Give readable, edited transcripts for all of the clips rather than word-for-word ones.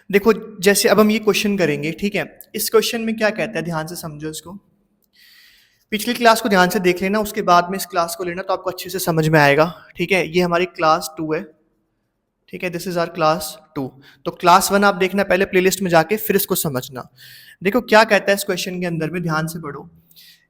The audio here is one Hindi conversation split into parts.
देखो, जैसे अब हम ये क्वेश्चन करेंगे, ठीक है। इस क्वेश्चन में क्या कहता है, ध्यान से समझो इसको। पिछली क्लास को ध्यान से देख लेना, उसके बाद में इस क्लास को लेना तो आपको अच्छे से समझ में आएगा। ठीक है, ये हमारी क्लास 2 है। ठीक है, दिस इज आवर क्लास 2। तो क्लास 1 आप देखना पहले प्लेलिस्ट में जाके, फिर इसको समझना। देखो क्या कहता है इस क्वेश्चन के अंदर में, ध्यान से पढ़ो।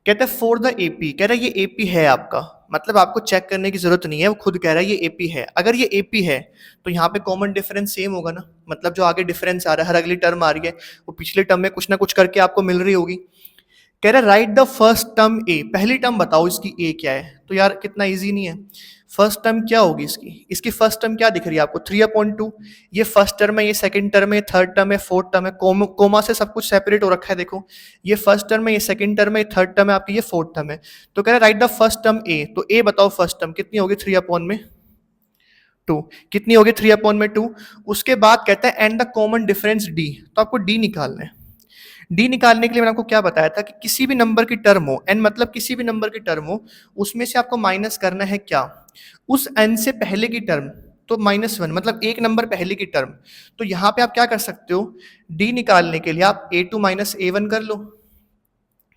कहता है फॉर द एपी, कह रहा है ये एपी है आपका, मतलब आपको चेक करने की जरूरत नहीं है, वो खुद कह रहा है ये एपी है। अगर ये एपी है तो यहाँ पे कॉमन डिफरेंस सेम होगा ना, मतलब जो आगे डिफरेंस आ रहा है, हर अगली टर्म आ रही है, वो पिछले टर्म में कुछ ना कुछ करके आपको मिल रही होगी। कह रहा है राइट द फर्स्ट टर्म ए, पहली टर्म बताओ इसकी ए क्या है। तो यार कितना इजी नहीं है। फर्स्ट टर्म क्या होगी इसकी फर्स्ट टर्म क्या दिख रही है आपको, 3/2। ये फर्स्ट टर्म है, ये सेकंड टर्म है, ये थर्ड टर्म है, फोर्थ टर्म है, कोमा से सब कुछ सेपरेट हो रखा है। देखो ये फर्स्ट टर्म है, ये सेकंड टर्म है, ये थर्ड टर्म है आपकी, ये फोर्थ टर्म है। तो कह रहा है राइट द फर्स्ट टर्म ए, तो ए बताओ फर्स्ट टर्म कितनी होगी 3/2, कितनी होगी 3/2। उसके बाद कहता है and the common difference D, तो आपको डी निकालना है। डी निकालने के लिए मैंने आपको क्या बताया था कि किसी भी नंबर की टर्म हो, एन मतलब किसी भी नंबर की टर्म हो, उसमें से आपको माइनस करना है क्या, उस एन से पहले की टर्म। तो -1 मतलब एक नंबर पहले की टर्म। तो यहाँ पे आप क्या कर सकते हो, डी निकालने के लिए आप a2 माइनस a1 कर लो,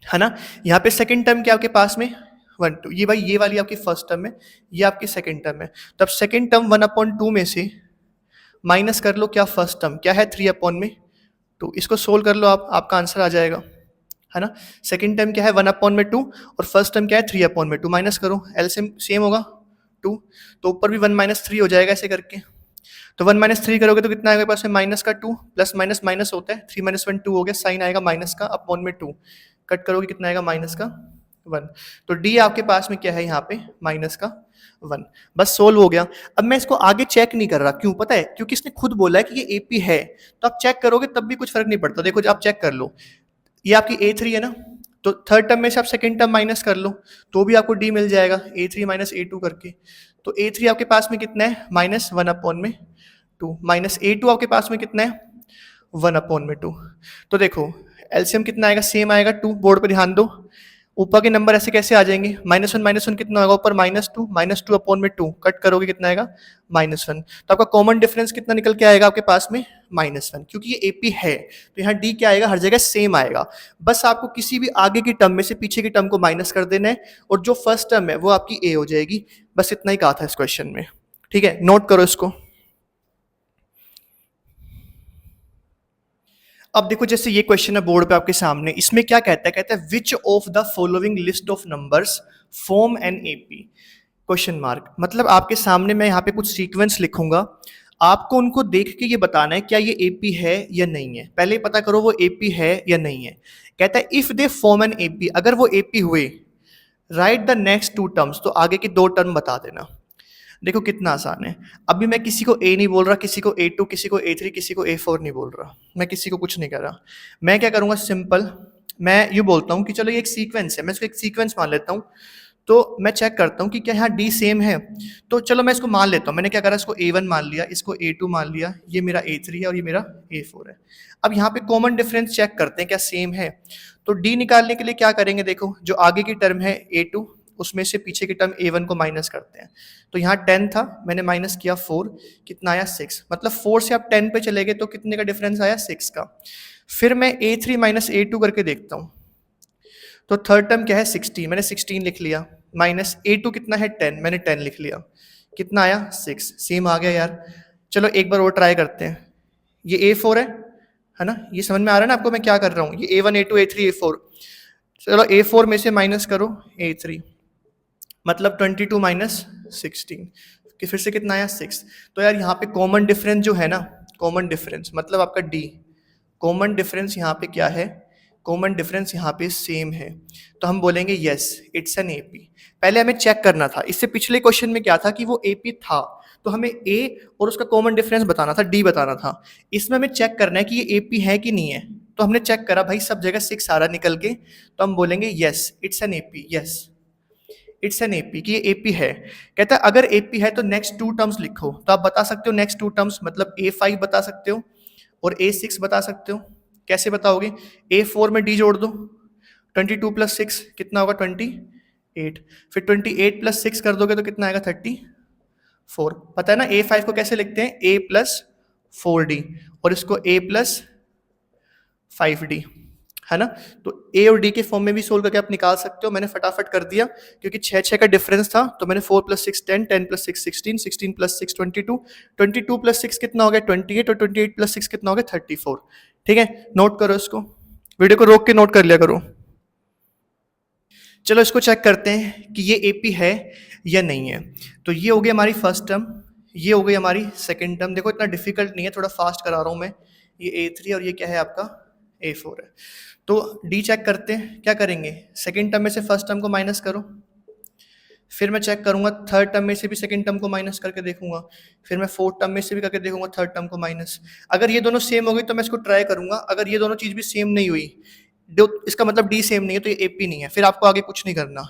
है ना। यहाँ पे सेकंड टर्म क्या आपके पास में 1 2, ये भाई ये वाली आपकी फर्स्ट टर्म है, ये आपकी सेकंड टर्म है। तब सेकंड टर्म 1/2 में से माइनस कर लो क्या, फर्स्ट टर्म क्या है 3/2। इसको सोल्व कर लो आप, आपका आंसर आ जाएगा, है ना। सेकंड टर्म क्या है 1/2 और फर्स्ट टर्म क्या है 3/2, माइनस करो, एलसीएम सेम होगा 2। तो ऊपर भी 1 - 3 हो जाएगा ऐसे करके। तो 1 - 3 करोगे तो कितना आएगा पास में, माइनस का 2, प्लस माइनस माइनस होता है, 3 - 1 2 हो गया, साइन आएगा माइनस का, अपॉन में 2 कट करोगे कितना आएगा माइनस का 1। तो डी आपके पास में क्या है यहाँ पे माइनस का 1। बस सोल्व हो गया। अब मैं इसको आगे चेक नहीं कर रहा, क्यों पता है, क्योंकि इसने खुद बोला है कि ये एपी है। तो आप चेक करोगे तब भी कुछ फर्क नहीं पड़ता। देखो आप चेक कर लो, ये आपकी A3 है ना, तो थर्ड टर्म में से आप सेकंड टर्म माइनस कर लो, तो भी आपको D मिल जाएगा, A3 माइनस A2 करके। तो A3 आपके पास में कितना है -1/2, माइनस A2 आपके पास में कितना है 1/2। तो देखो एलसीएम कितना आएगा, सेम आएगा 2, बोर्ड पे ध्यान दो। ऊपर के नंबर ऐसे कैसे आ जाएंगे, -1 कितना होगा ऊपर, -2 कट करोगे कितना आएगा -1। तो आपका कॉमन डिफरेंस कितना निकल के आएगा आपके पास में -1, क्योंकि ये एपी है। तो यहाँ डी क्या आएगा, हर जगह सेम आएगा। बस आपको किसी भी आगे की टर्म में से पीछे की टर्म को माइनस कर देना है, और जो फर्स्ट टर्म है वो आपकी ए हो जाएगी। बस इतना ही कहा था इस क्वेश्चन में। ठीक है, नोट करो इसको। अब देखो जैसे ये क्वेश्चन है बोर्ड पे आपके सामने, इसमें क्या कहता है which of the following list of numbers form an AP, question mark. मतलब आपके सामने मैं यहाँ पे कुछ सीक्वेंस लिखूंगा, आपको उनको देख के ये बताना है क्या ये एपी है या नहीं है। पहले ही पता करो वो एपी है या नहीं है। कहता है if they form an AP, अगर वो एपी हुए, राइट द नेक्स्ट 2 टर्म्स, तो आगे की 2 टर्म बता देना। देखो कितना आसान है। अभी मैं किसी को ए नहीं बोल रहा, किसी को A2, किसी को A3, किसी को A4 नहीं बोल रहा, मैं किसी को कुछ नहीं कर रहा। मैं क्या करूंगा, सिंपल मैं ये बोलता हूँ कि चलो ये एक सीक्वेंस है, मैं इसको एक सीक्वेंस मान लेता हूँ। तो मैं चेक करता हूँ कि क्या यहाँ डी सेम है। तो चलो मैं इसको मान लेता हूँ, मैंने क्या करा, इसको A1 मान लिया, इसको A2 मान लिया, ये मेरा A3 है और ये मेरा A4 है। अब यहाँ पे कॉमन डिफरेंस चेक करते हैं क्या सेम है। तो डी निकालने के लिए क्या करेंगे, देखो जो आगे की टर्म है A2, उसमें से पीछे की टर्म A1 को माइनस करते हैं। तो यहाँ 10 था, मैंने माइनस किया 4, कितना आया 6। मतलब 4 से आप 10 पे चले गए तो कितने का डिफरेंस आया 6 का। फिर मैं A3 माइनस A2 करके देखता हूँ, तो थर्ड टर्म क्या है 16, मैंने 16 लिख लिया, माइनस A2 कितना है 10, मैंने 10 लिख लिया, कितना आया 6, सेम आ गया यार। चलो एक बार और ट्राई करते हैं। ये A4 है ना, ये समझ में आ रहा है ना आपको मैं क्या कर रहा हूँ, ये A1 A2 A3 A4। चलो A4 में से माइनस करो A3, मतलब 22 माइनस 16, कि फिर से कितना आया 6। तो यार यहाँ पे कॉमन डिफरेंस जो है ना, कॉमन डिफरेंस मतलब आपका डी, कॉमन डिफरेंस यहाँ पे क्या है, कॉमन डिफरेंस यहाँ पे सेम है। तो हम बोलेंगे यस इट्स एन एपी। पहले हमें चेक करना था, इससे पिछले क्वेश्चन में क्या था कि वो एपी था, तो हमें ए और उसका कॉमन डिफरेंस बताना था, डी बताना था। इसमें हमें चेक करना है कि ये एपी है कि नहीं है। तो हमने चेक करा भाई, सब जगह 6 आ रहा निकल के, तो हम बोलेंगे yes it's an AP, yes it's an AP, कि ये एपी है। कहता है अगर एपी है तो नेक्स्ट 2 टर्म्स लिखो। तो आप बता सकते हो नेक्स्ट 2 टर्म्स, मतलब A5 बता सकते हो और A6 बता सकते हो। कैसे बताओगे, A4 में D जोड़ दो, 22 + 6 कितना होगा 28, फिर 28 + 6 कर दोगे तो कितना आएगा 34। पता है ना A5 को कैसे लिखते हैं, A + 4d और इसको a प्लस 5d, है ना। तो a और d के फॉर्म में भी सोल्व करके आप निकाल सकते हो। मैंने फटाफट कर दिया क्योंकि 6 का डिफरेंस था, तो मैंने 4 + 6 10, 10 + 6 16, 16 + 6 22, 22 + 6 कितना हो गया 28, और 28 + 6 कितना हो गया 34। ठीक है, नोट करो इसको, वीडियो को रोक के नोट कर लिया करो। चलो इसको चेक करते हैं कि ये AP है या नहीं है। तो ये हो गई हमारी फर्स्ट टर्म, ये हो गई हमारी सेकंड टर्म। देखो इतना डिफिकल्ट नहीं है, थोड़ा फास्ट करा रहा हूँ मैं। ये A3 और ये क्या है आपका A4 है। तो D चेक करते हैं, क्या करेंगे, सेकंड टर्म में से फर्स्ट टर्म को माइनस करो, फिर मैं चेक करूंगा थर्ड टर्म में से भी सेकंड टर्म को माइनस करके देखूंगा, फिर मैं फोर्थ टर्म में से भी करके देखूंगा थर्ड टर्म को माइनस। अगर ये दोनों सेम हो गई तो मैं इसको ट्राई करूंगा, अगर ये दोनों चीज भी सेम नहीं हुई, इसका मतलब D सेम नहीं है, तो ये AP नहीं है, फिर आपको आगे कुछ नहीं करना।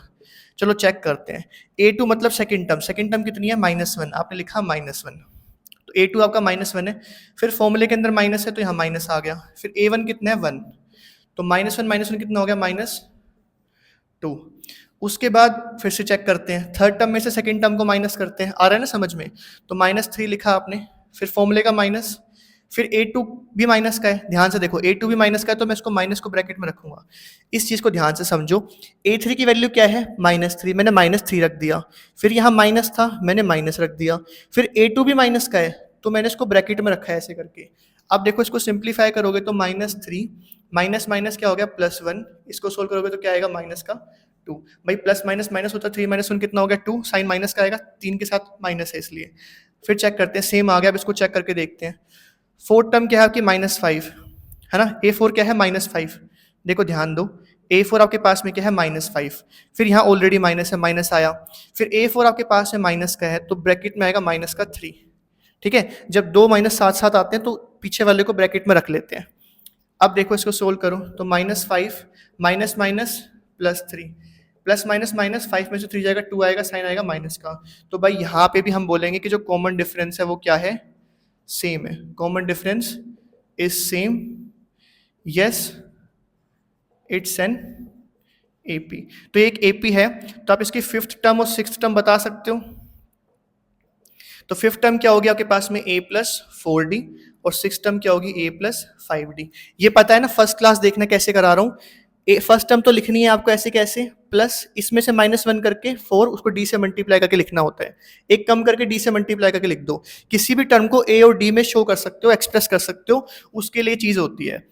चलो चेक करते हैं। A2 मतलब सेकंड टर्म कितनी है -1, आपने लिखा -1, तो A2 आपका -1 है। फिर फॉर्मूले के अंदर माइनस है तो यहाँ माइनस आ गया। फिर A1 कितना है 1, तो -1 कितना हो गया -2। उसके बाद फिर से चेक करते हैं, थर्ड टर्म में से सेकंड टर्म को माइनस करते हैं, आ रहा है ना समझ में। तो -3 लिखा आपने, फिर फॉर्मूले का माइनस, फिर A2 भी माइनस का है, ध्यान से देखो A2 भी माइनस का है, तो मैं इसको माइनस को ब्रैकेट में रखूंगा। इस चीज को ध्यान से समझो। A3 की वैल्यू क्या है -3, मैंने -3 रख दिया, फिर यहाँ माइनस था मैंने माइनस रख दिया, फिर A2 भी माइनस का है तो मैंने इसको ब्रैकेट में रखा है ऐसे करके। अब देखो इसको सिंप्लीफाई करोगे तो -3 माइनस माइनस क्या हो गया +1, इसको सोल्व करोगे तो क्या आएगा -2। भाई प्लस माइनस माइनस होता है, 3 - 1 कितना हो गया 2, साइन माइनस का आएगा, 3 के साथ माइनस है इसलिए। फिर चेक करते हैं, सेम आ गया, अब इसको चेक करके देखते हैं। फोर्थ टर्म क्या है आपकी -5, है ना। A4 क्या है -5, देखो ध्यान दो, A4 आपके पास में क्या है -5, फिर यहाँ ऑलरेडी माइनस है, माइनस आया, फिर A4 आपके पास में माइनस का है तो ब्रैकेट में आएगा -3। ठीक है, जब दो माइनस साथ साथ आते हैं तो पीछे वाले को ब्रैकेट में रख लेते हैं। अब देखो इसको सोल्व करो तो -5 minus minus +3, plus minus minus 5 में से 3 जाएगा 2 आएगा, साइन आएगा माइनस का। तो भाई यहाँ पे भी हम बोलेंगे कि जो कॉमन डिफरेंस है वो क्या है, सेम है। Common difference is same, yes it's an AP। तो एक AP है, तो आप इसकी फिफ्थ टर्म और सिक्स्थ टर्म बता सकते हो। तो फिफ्थ टर्म क्या होगी आपके पास में A + 4D, और सिक्स टर्म क्या होगी A + 5D। ये पता है ना, फर्स्ट क्लास देखना कैसे करा रहा हूँ। फर्स्ट टर्म तो लिखनी है आपको ऐसे कैसे, प्लस इसमें से -1 करके 4 उसको D से मल्टीप्लाई करके लिखना होता है, एक कम करके D से मल्टीप्लाई करके लिख दो। किसी भी टर्म को A और D में शो कर सकते हो, एक्सप्रेस कर सकते हो, उसके लिए चीज़ होती है।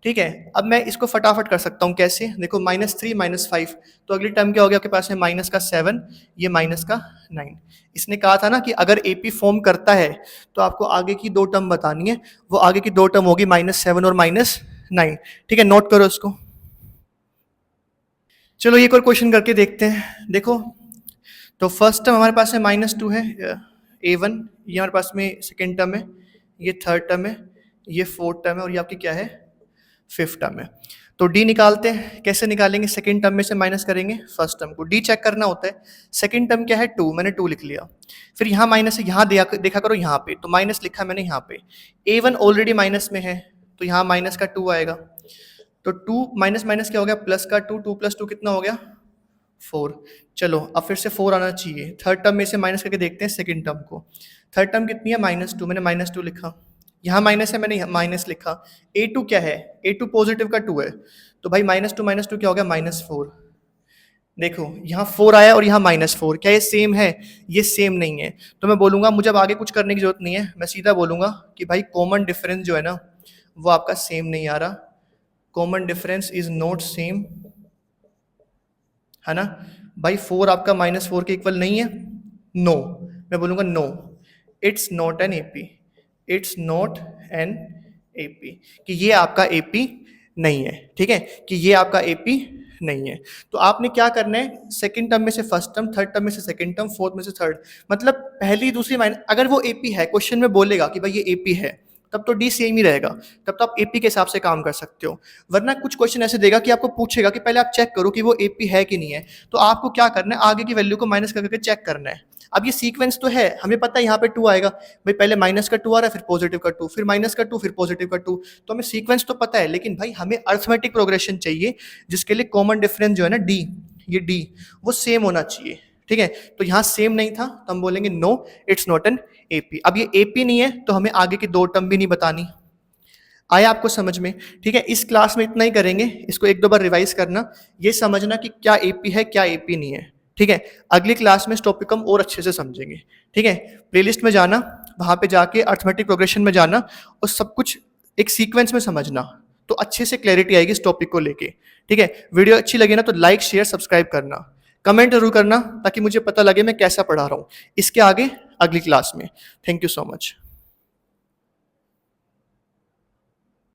ठीक है, अब मैं इसको फटाफट कर सकता हूँ कैसे, देखो -3 -5, तो अगली टर्म क्या हो गया आपके पास है -7, ये -9। इसने कहा था ना कि अगर AP फॉर्म करता है तो आपको आगे की दो टर्म बतानी है, वो आगे की दो टर्म होगी -7 और -9। ठीक है, नोट करो इसको। चलो एक और क्वेश्चन करके देखते हैं। देखो तो फर्स्ट टर्म हमारे पास है -2 है, A1, ये हमारे पास में सेकेंड टर्म है, ये थर्ड टर्म है, ये फोर्थ टर्म है, और ये आपकी क्या है फिफ्थ टर्म है। तो D निकालते हैं, कैसे निकालेंगे, सेकेंड टर्म में से माइनस करेंगे फर्स्ट टर्म को। D चेक करना होता है, सेकेंड टर्म क्या है 2, मैंने 2 लिख लिया, फिर यहाँ माइनस है, यहाँ देखा करो यहाँ पे, तो माइनस लिखा मैंने यहाँ पे। A1 ऑलरेडी माइनस में है तो यहाँ माइनस का 2 आएगा, तो 2 माइनस माइनस क्या हो गया प्लस का 2, 2 + 2 कितना हो गया 4। चलो अब फिर से 4 आना चाहिए, थर्ड टर्म में से माइनस करके देखते हैं सेकेंड टर्म को। थर्ड टर्म कितनी है -2, मैंने -2 लिखा, यहाँ माइनस है मैंने माइनस लिखा। A2 क्या है, A2 पॉजिटिव का 2 है, तो भाई -2 क्या हो गया -4। देखो यहाँ 4 आया और यहाँ -4, क्या ये सेम है, ये सेम नहीं है। तो मैं बोलूँगा मुझे अब आगे कुछ करने की जरूरत नहीं है, मैं सीधा बोलूँगा कि भाई कॉमन डिफरेंस जो है ना वो आपका सेम नहीं आ रहा, common difference is not same, है ना। भाई 4 आपका -4 के इक्वल नहीं है, नो, मैं बोलूँगा no, it's not an AP, it's not an AP, कि ये आपका AP नहीं है। ठीक है, कि ये आपका AP नहीं है। तो आपने क्या करना है, सेकंड टर्म में से फर्स्ट टर्म, थर्ड टर्म में से सेकंड टर्म, फोर्थ में से थर्ड, मतलब पहली दूसरी माइनस, अगर वो AP है, क्वेश्चन में बोलेगा कि भाई ये AP है, तब तो D सेम ही रहेगा, तब तो आप AP के हिसाब से काम कर सकते हो। वरना कुछ क्वेश्चन ऐसे देगा कि आपको पूछेगा कि पहले आप चेक करो कि वो AP है कि नहीं है, तो आपको क्या करना है, आगे की वैल्यू को माइनस करके चेक करना है। अब ये सीक्वेंस तो है, हमें पता है यहाँ पे 2 आएगा, भाई पहले माइनस का 2 आ रहा है, फिर पॉजिटिव का 2, फिर माइनस का 2, फिर पॉजिटिव का 2, तो हमें सीक्वेंस तो पता है, लेकिन भाई हमें अर्थमेटिक प्रोग्रेशन चाहिए, जिसके लिए कॉमन डिफरेंस जो है ना D, ये D वो सेम होना चाहिए। ठीक है, तो यहाँ सेम नहीं था तो हम बोलेंगे no it's not an AP. अब ये एपी नहीं है तो हमें आगे की 2 टर्म भी नहीं बतानी। आया आपको समझ में? ठीक है, इस क्लास में इतना ही करेंगे, इसको 1-2 बार रिवाइज करना, ये समझना कि क्या एपी है क्या एपी नहीं है। ठीक है, अगली क्लास में इस टॉपिक को हम और अच्छे से समझेंगे। ठीक है, प्लेलिस्ट में जाना, वहाँ पे जाके अर्थमेटिक प्रोग्रेशन में जाना और सब कुछ एक सीक्वेंस में समझना, तो अच्छे से क्लैरिटी आएगी इस टॉपिक को लेके। ठीक है, वीडियो अच्छी लगी ना तो लाइक शेयर सब्सक्राइब करना, कमेंट जरूर करना ताकि मुझे पता लगे मैं कैसा पढ़ा रहा हूँ। इसके आगे अगली क्लास में। Thank you so much.